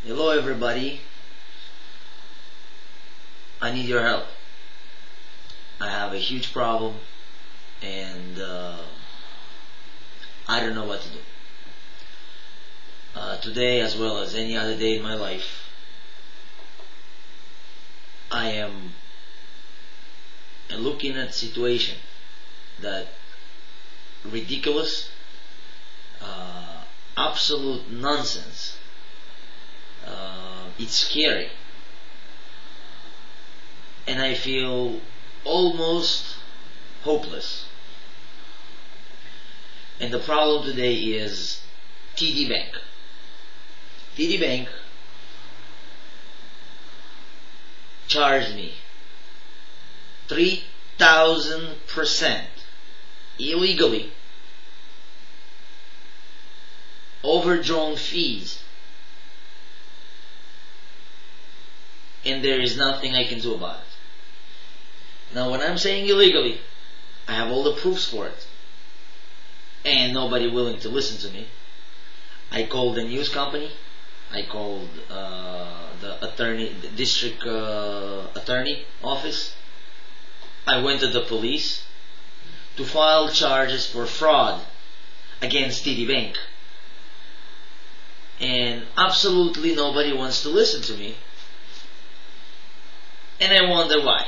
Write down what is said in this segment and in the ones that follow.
Hello everybody, I need your help. I have a huge problem and I don't know what to do. Today, as well as any other day in my life, I am looking at a situation that ridiculous, absolute nonsense. It's scary, and I feel almost hopeless. And the problem today is TD Bank. TD Bank charged me 3,000% illegally overdrawn fees, and there is nothing I can do about it. Now, when I'm saying illegally, I have all the proofs for it, and nobody willing to listen to me. I called the news company, I called the district attorney office, I went to the police to file charges for fraud against TD Bank, and absolutely nobody wants to listen to me, and I wonder why.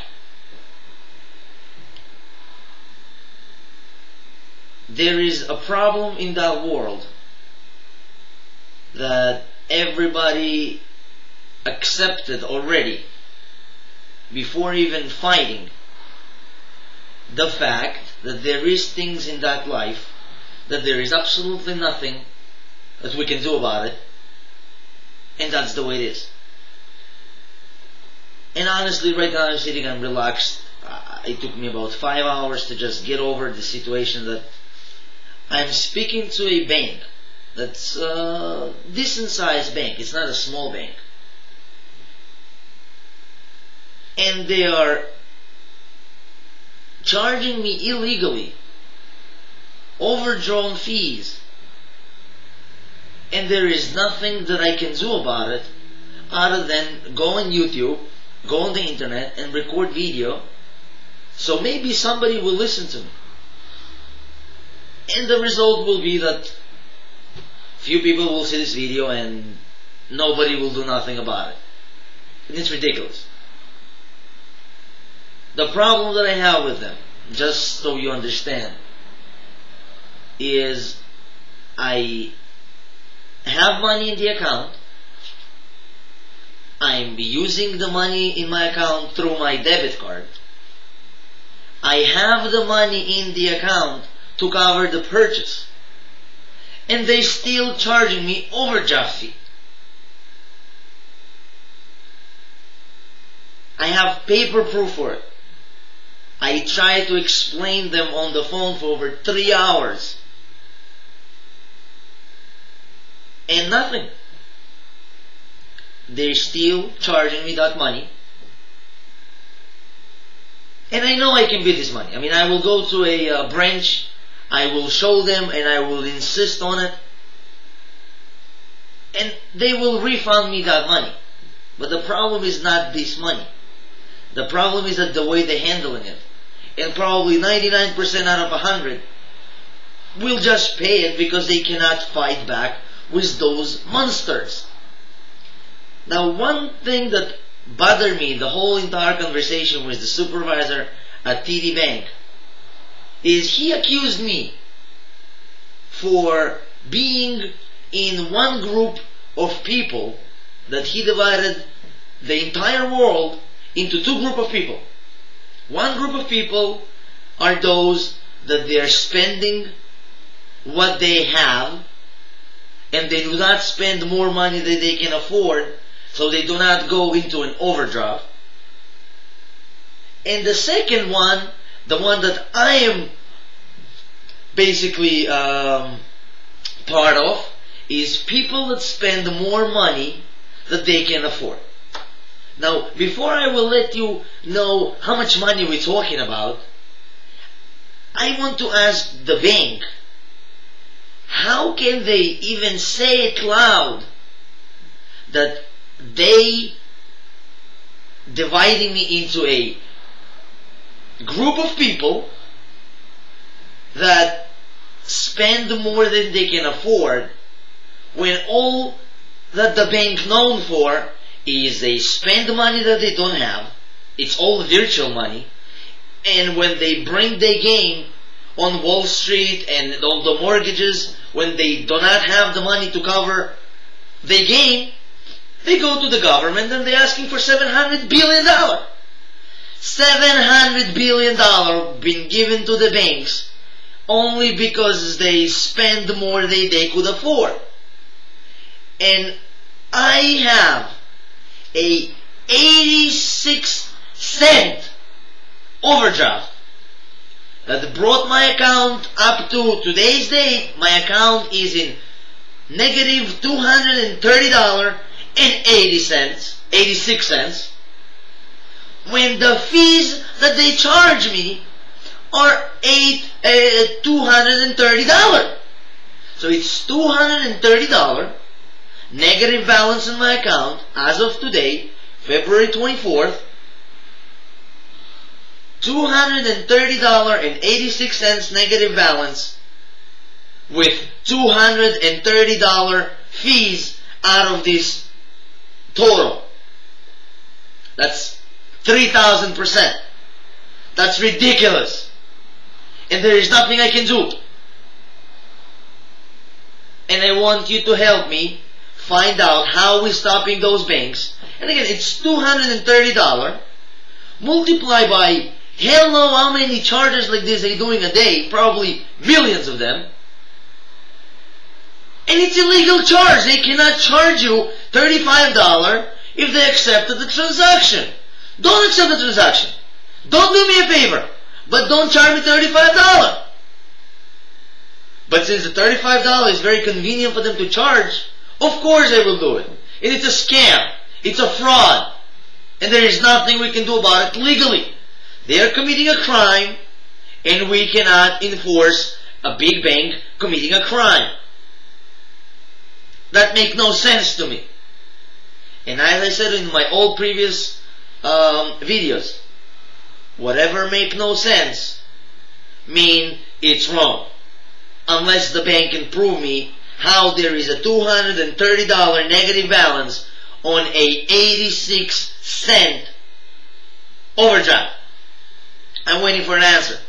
There is a problem in that world that everybody accepted already before even fighting the fact that there is things in that life that there is absolutely nothing that we can do about it, and that's the way it is. And honestly, right now I'm sitting, I'm relaxed. It took me about 5 hours to just get over the situation that I'm speaking to a bank that's a decent sized bank. It's not a small bank. And they are charging me illegally overdrawn fees, and there is nothing that I can do about it other than go on YouTube, go on the internet and record video, so maybe somebody will listen to me. And the result will be that few people will see this video and nobody will do nothing about it. And it's ridiculous. The problem that I have with them, just so you understand, is I have money in the account. I'm using the money in my account through my debit card. I have the money in the account to cover the purchase, and they still charging me overdraft fee. I have paper proof for it. I tried to explain them on the phone for over 3 hours, and nothing. They're still charging me that money, and I know I can beat this money. I mean, I will go to a branch, I will show them, and I will insist on it, and they will refund me that money. But the problem is not this money. The problem is that the way they're handling it, and probably 99% out of 100 will just pay it because they cannot fight back with those monsters. Now, one thing that bothered me the whole entire conversation with the supervisor at TD Bank is he accused me for being in one group of people, that he divided the entire world into two groups of people. One group of people are those that they are spending what they have, and they do not spend more money than they can afford, so they do not go into an overdraft. And the second one, the one that I am basically part of, is people that spend more money that they can afford. Now, before I will let you know how much money we're talking about, I want to ask the bank, how can they even say it loud that they dividing me into a group of people that spend more than they can afford, when all that the bank known for is they spend money that they don't have. It's all virtual money. And when they bring their game on Wall Street and all the mortgages, when they do not have the money to cover their game, they go to the government and they're asking for $700 billion. $700 billion been given to the banks only because they spend more than they could afford. And I have a 86-cent overdraft that brought my account up to today's date. My account is in negative $230.86, when the fees that they charge me are $230. So it's $230 negative balance in my account as of today, February 24th. $230.86 negative balance, with $230 fees out of this total. That's 3,000%. That's ridiculous. And there is nothing I can do. And I want you to help me find out how we're stopping those banks. And again, it's $230 multiplied by hell know how many charges like this they're doing a day, probably millions of them. And it's illegal charge. They cannot charge you $35 if they accepted the transaction. Don't accept the transaction. Don't do me a favor, but don't charge me $35. But since the $35 is very convenient for them to charge, of course they will do it. And it's a scam. It's a fraud. And there is nothing we can do about it legally. They are committing a crime, and we cannot enforce a big bank committing a crime. That makes no sense to me. And as I said in my old previous videos, whatever make no sense mean it's wrong. Unless the bank can prove me how there is a $230 negative balance on a 86-cent overdraft. I'm waiting for an answer.